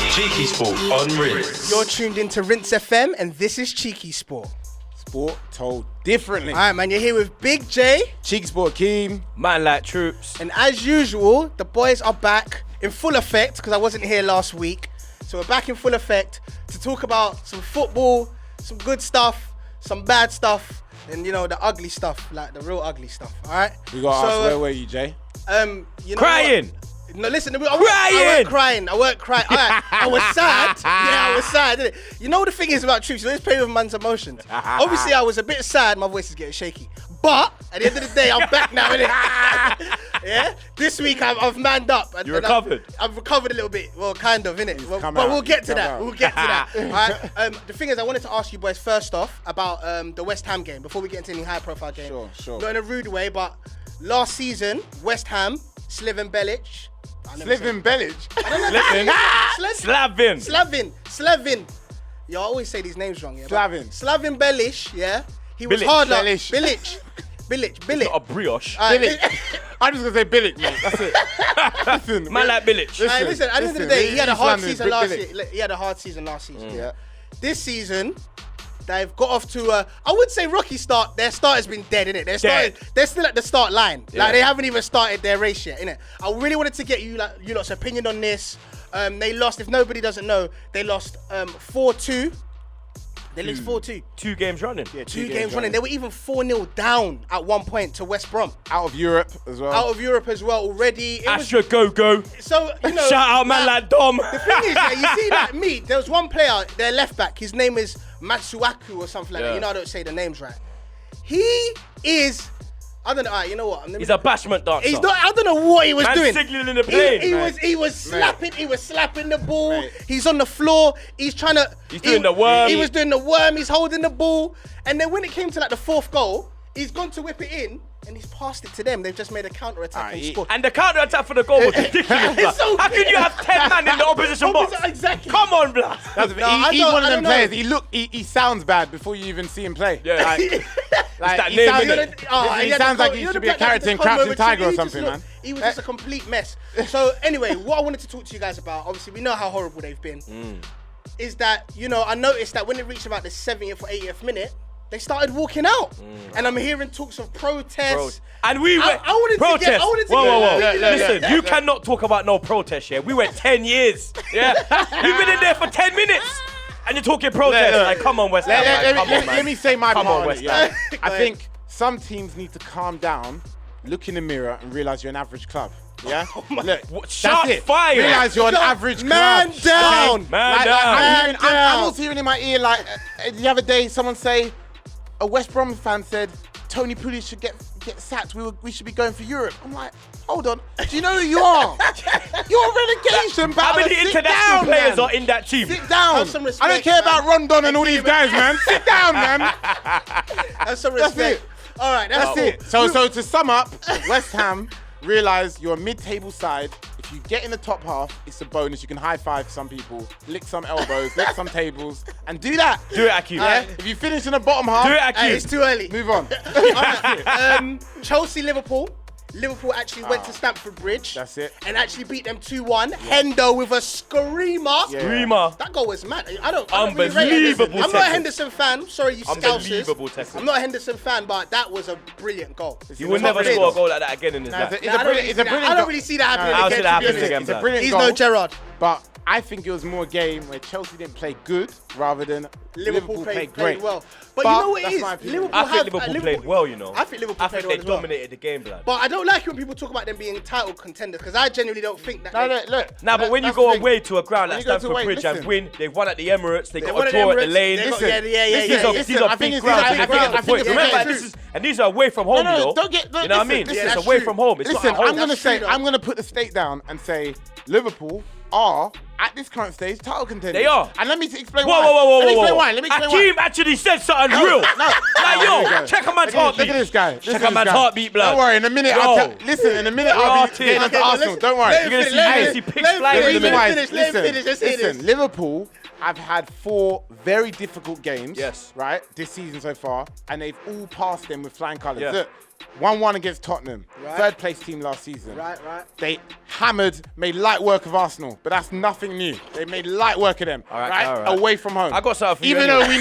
CheekySport on Rinse. You're tuned into RinseFM and this is CheekySport. Sport told differently. Alright man, you're here with Big J. CheekySport Keem. Man like troops. And as usual, the boys are back in full effect because I wasn't here last week. So we're back in full effect to talk about some football, some good stuff, some bad stuff, and you know, the ugly stuff, like the real ugly stuff. Alright? We got to ask, where were you, Jay? You know Crying! What? No, listen, I weren't crying. I was sad. Yeah, I was sad, didn't it? You know what the thing is about troops? You always play with man's emotions. Obviously, I was a bit sad. My voice is getting shaky. But at the end of the day, I'm back now, innit? Yeah? This week, I've manned up. You recovered? I've recovered a little bit. Well, kind of, innit? But we'll get to that. We'll get to that. All right? The thing is, I wanted to ask you boys first off about the West Ham game before we get into any high-profile game. Sure. Not in a rude way, but last season, West Ham, Slaven Belic. Slavin. Yo, I always say these names wrong. Yeah, Slaven Belic, yeah. He was hard luck. Bilic. Not a brioche. I'm just going to say Bilic, mate. That's it. Listen, Man like Bilic. Listen, at the end of the day, he had a hard season last year. He had a hard season last season. Yeah. This season, they've got off to I would say rocky start. Their start has been dead, innit? They're still at the start line. Yeah. Like they haven't even started their race yet, innit? I really wanted to get you lot's opinion on this. They lost, if nobody doesn't know, they lost 4-2. They lost 4-2. 2 games running. Yeah, two games running. They were even 4-0 down at one point to West Brom. Out of Europe as well already. Astra go. So, you know. Shout out man like Dom. The thing is, yeah, you see that there was one player, their left back, his name is Matsuaku or something like that. You know, I don't say the names right. He is, I don't know, you know what? He's a bashment dancer. He's not, I don't know what he was doing. Signaling the plane. He was slapping the ball. Mate. He's on the floor. He's doing the worm. He was doing the worm. He's holding the ball. And then when it came to like the fourth goal, he's gone to whip it in and he's passed it to them. They've just made a counter attack and scored. And the counter attack for the goal was ridiculous. So how can you have 10 men in the opposition box? Exactly. Come on, blood. He's one of them players. He sounds bad before you even see him play. Yeah. He sounds like he should be a character in Crouching Tiger or something, man. He was just a complete mess. So anyway, what I wanted to talk to you guys about, obviously we know how horrible they've been, is that, you know, I noticed that when it reached about the 70th or 80th minute, they started walking out. And I'm hearing talks of protests. And we went protest. Whoa. Listen, you cannot talk about no protest here. We went 10 years. Yeah. You've been in there for 10 minutes. And you're talking protest. Like, come on, West Ham. Let me say my part on it. Yeah. I think some teams need to calm down, look in the mirror, and realize you're an average club. Yeah? Shot fire. Realize you're an average club. Man down. I'm also hearing in my ear, like, the other day, someone say, a West Brom fan said, Tony Pulis should get sacked. We should be going for Europe. I'm like, hold on. Do you know who you are? You're a relegation battle. How many international players are in that team? Sit down. Respect, I don't care about Rondon and all these guys, man. Sit down, man. Have some respect. That's it. All right, that's it. So to sum up, West Ham, realize you're a mid-table side. If you get in the top half, it's a bonus. You can high-five some people, lick some elbows, lick some tables, and do that. Do it, Aki. Yeah? If you finish in the bottom half, do it, Aki. It's too early. Move on. Chelsea, Liverpool. Liverpool actually went to Stamford Bridge. That's it. And actually beat them 2-1. Hendo with a screamer. Yeah. Screamer. That goal was mad. I don't Unbelievable. really rate it. I'm not a Henderson fan. Sorry, you Unbelievable Scousers. tackle. I'm not a Henderson fan, but that was a brilliant goal. You will never score a goal like that again in his life. It's a brilliant goal. I don't really see that happening again. It's a brilliant He's goal. no Gerrard. But I think it was more a game where Chelsea didn't play good rather than Liverpool played great. Well. But you know what it is? I think Liverpool played well, you know. I think Liverpool played well they dominated the game, blood. But I don't like it when people talk about them being title contenders because I genuinely don't think that. But when you go away to a ground like Stamford Bridge and win, they've won at the Emirates, they got a draw at the Lane. These are big grounds. Remember, and these are away from home, you know. You know what I mean? This is away from home. Listen, I'm going to put the stake down and say Liverpool are, at this current stage, title contenders. They are. And let me explain why. Let me explain why. Akeem actually said something real. No, check a man's heartbeat. Look at this guy. Check a man's heartbeat, blood. Don't worry, in a minute I'll be getting onto Arsenal. Don't worry. You're going to see Picks flying in the minute. Listen, Liverpool have had 4 very difficult games. Yes. Right, this season so far, and they've all passed them with flying colours. Yeah. Look, 1-1 against Tottenham, Right. 3rd place team last season. Right. They made light work of Arsenal, but that's nothing new. They made light work of them, All right. away from home. I got something for you Even anyway. though we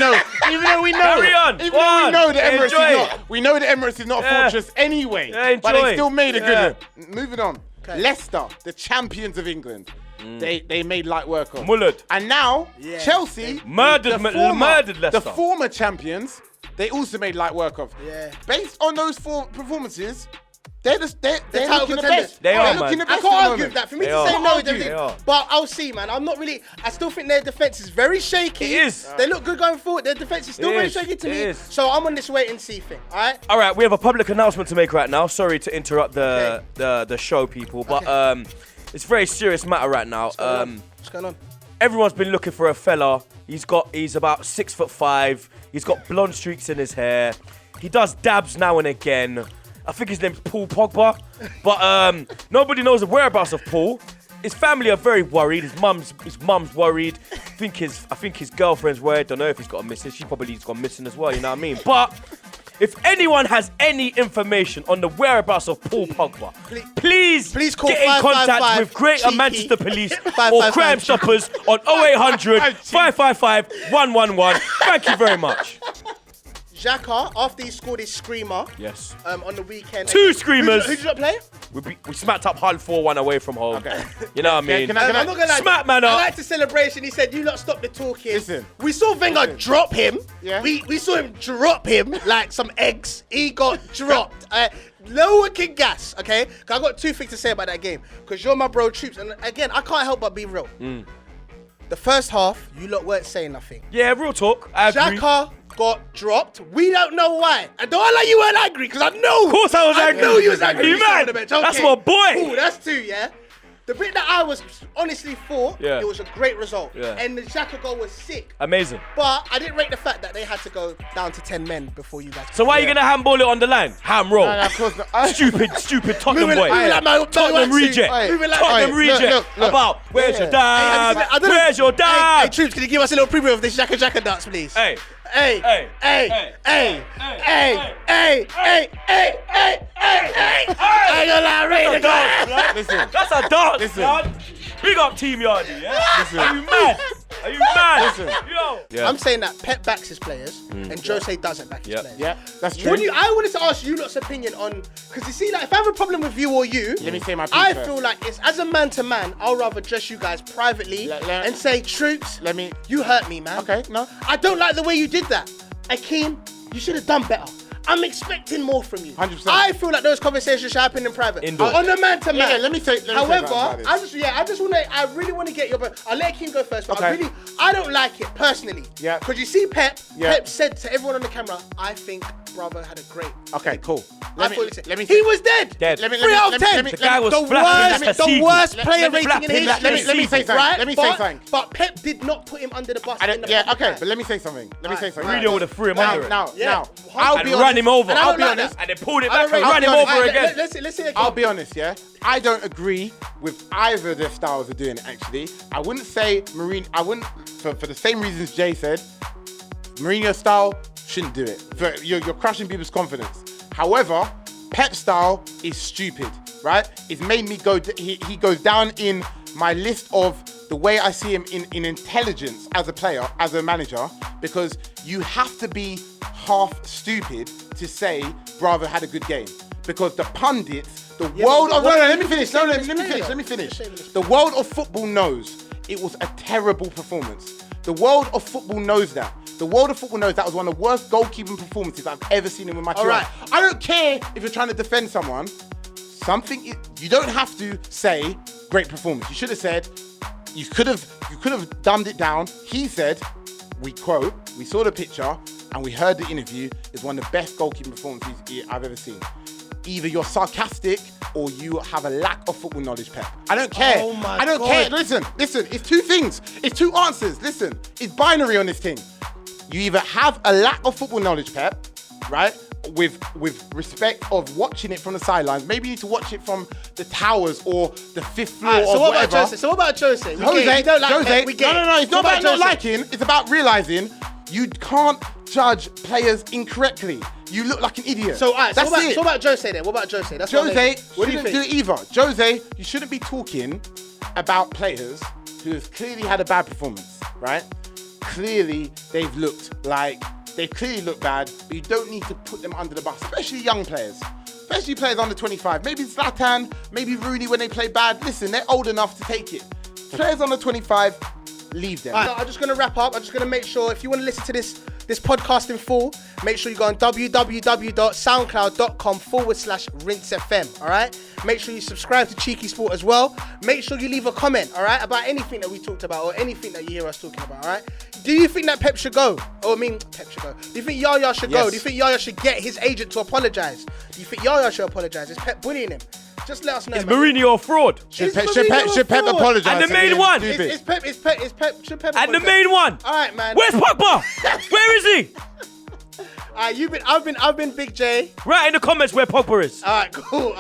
know, Carry on. even though we know the Emirates Enjoy is it. not, we know the Emirates is not a fortress anyway. Yeah, but they enjoy. still made a good Yeah. one. Moving on, Leicester, the champions of England. They made light work of. Mullered. And now Chelsea Murdered Leicester. The former champions, they also made light work of. Yeah. Based on those 4 performances, they're title looking the contenders. best. They are, They're man. looking the I best can't at the argue with moment. that. For me They to are. say no, They are. but I'll see, man. I'm not really. I still think their defense is very shaky. It is. They look good going forward. Their defense is still It very is. shaky to It me. is. So I'm on this wait and see thing. All right. All right, we have a public announcement to make right now. Sorry to interrupt the show, people, but it's a very serious matter right now. What's going on? Everyone's been looking for a fella. He's about 6'5". He's got blonde streaks in his hair. He does dabs now and again. I think his name's Paul Pogba, but nobody knows the whereabouts of Paul. His family are very worried. His mum's worried. I think his girlfriend's worried. Don't know if he's got a missing. She probably's gone missing as well. You know what I mean? But if anyone has any information on the whereabouts of Paul Pogba, please call get in contact 555 with Greater Cheeky. Manchester Police or 555 Crime Stoppers on 0800 555 111. Thank you very much. Xhaka, after he scored his screamer Yes. on the weekend. 2 screamers. Who did you not play? We smacked up Hull 4-1 away from home. Okay. You know what I mean? Can I- I'm not gonna lie. Smack man I up. liked the celebration. He said, "You lot stop the talking." Listen. We saw Wenger drop him. Yeah. We saw him drop him like some eggs. He got dropped. No one can gas, okay? 'Cause I got 2 things to say about that game. Because you're my bro, Troops. And again, I can't help but be real. The first half, you lot weren't saying nothing. Yeah, real talk. I agree. Xhaka got dropped. We don't know why. And don't act like you weren't angry, because I know. Of course I was angry. I know you was angry. Are you You sat on mad? the bench. That's Okay. my boy. Cool, that's 2, yeah? The bit that I was honestly for, Yeah. it was a great result. Yeah. And the Xhaka goal was sick. Amazing. But I didn't rate the fact that they had to go down to 10 men before you guys. So why are you going to handball it on the line? Ham roll. No, of course not. Stupid Tottenham boy. Moving like my Tottenham reject. Moving like Tottenham Look, reject. look. About, where's your dad? I don't know- Where's your Hey, dad? Troops, can you give us a little preview of this Xhaka dance, please? Hey. Hey, Hey. hey, Hey. hey, Hey. hey, hey, hey, hey, hey. I ain't gonna lie, read the goal. Listen. That's a dance, Listen. man. Big up Team Yardy, yeah? Listen. Are you mad? Are you mad? Listen. Yo. Yeah. I'm saying that Pep backs his players and Jose doesn't back his Yeah. players. Yeah, that's true. I wanted to ask you lot's opinion on, because you see, like, if I have a problem with you or you, Let me say my piece I first. feel like it's as a man to man, I'll rather address you guys privately and say, Troops, Let me- you hurt me, man. Okay, no. I don't like the way you did that. Akeem, you should have done better. I'm expecting more from you. 100%. I feel like those conversations should happen in private. Indoor. On a man to man. Yeah, let me say However, about this. I really want to get your. I'll let Akeem go first. But Okay. I don't like it personally. Yeah. Because you see, Pep. Yeah. Pep said to everyone on the camera, "I think brother had a great." Okay, cool. I thought he said- let me he was dead. Dead. Let me- 3 out of 10. The guy was the flapping worst, like a the worst seagull. player Let me- rating in flapping like history. a let me say something. Right? Let me say something. But Pep did not put him under the bus. in the Yeah, public okay, eye. but let me say something. Let me say something. Mourinho would have threw him under it. Now, Yeah. I'll And be run honest. him over. And I I'll don't be like honest. that. And then pulled it I don't back and rate- ran him I'll be over honest. again. Let's see. I'll be honest, yeah. I don't agree with either of their styles of doing it, actually. I wouldn't say for the same reasons Jay said, Mourinho style shouldn't do it. You're crushing people's confidence. However, Pep style is stupid, right? It's made me go, he goes down in my list of the way I see him in intelligence as a player, as a manager, because you have to be half stupid to say Bravo had a good game. Because the pundits, the world of... No, let me finish. Let me finish. The world of football knows it was a terrible performance. The world of football knows that. The world of football knows that was one of the worst goalkeeping performances I've ever seen in my career. right. I don't care if you're trying to defend someone. You don't have to say great performance. You should have said, you could have dumbed it down. He said, we quote, we saw the picture and we heard the interview. It's one of the best goalkeeping performances I've ever seen. Either you're sarcastic or you have a lack of football knowledge, Pep. I don't care. Oh my I don't God. care. Listen. It's two things. It's two answers. Listen. It's binary on this thing. You either have a lack of football knowledge, Pep, right? with respect of watching it from the sidelines. Maybe you need to watch it from the towers or the 5th floor or whatever. So what about Jose? Jose, you don't like Jose. Pep, No. It's not about not liking. It's about realizing you can't judge players incorrectly. You look like an idiot. So, all right, that's it. So what about Jose then? What about Jose? That's Jose what do you shouldn't think? do either. Jose, you shouldn't be talking about players who have clearly had a bad performance, right? Clearly, they've looked bad, but you don't need to put them under the bus, especially young players. Especially players under 25. Maybe Zlatan, maybe Rooney when they play bad. Listen, they're old enough to take it. Players under 25, leave them. All right, I'm just going to wrap up. I'm just going to make sure, if you want to listen to this podcast in full, make sure you go on www.soundcloud.com/RinseFM, all right? Make sure you subscribe to Cheeky Sport as well. Make sure you leave a comment, all right, about anything that we talked about or anything that you hear us talking about, all right? Do you think that Pep should go? Pep should go. Do you think Yaya should go? Do you think Yaya should get his agent to apologise? Do you think Yaya should apologise? Is Pep bullying him? Just let us know. Is Mourinho a fraud? Should Pep apologise? And the main one. Should Pep And the main one. All right, man. Where's Pogba? Where is he? I've been Big J. Write in the comments where Pogba is. All right, cool.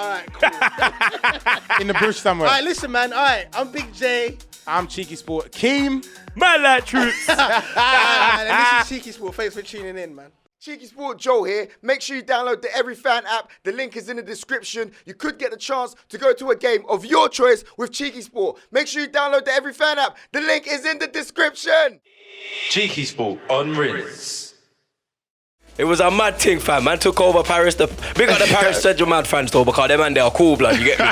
In the bush somewhere. All right, listen, man. All right, I'm Big J. I'm Cheeky Sport. Keem. Man like truths. And this is Cheeky Sport. Thanks for tuning in, man. Cheeky Sport Joe here. Make sure you download the Every Fan app. The link is in the description. You could get the chance to go to a game of your choice with Cheeky Sport. Make sure you download the Every Fan app. The link is in the description. Cheeky Sport on Rinse. It was a mad thing, fam. Man took over Paris. Big up the Paris Saint-Germain fans though, because them man they are cool blood. You get me?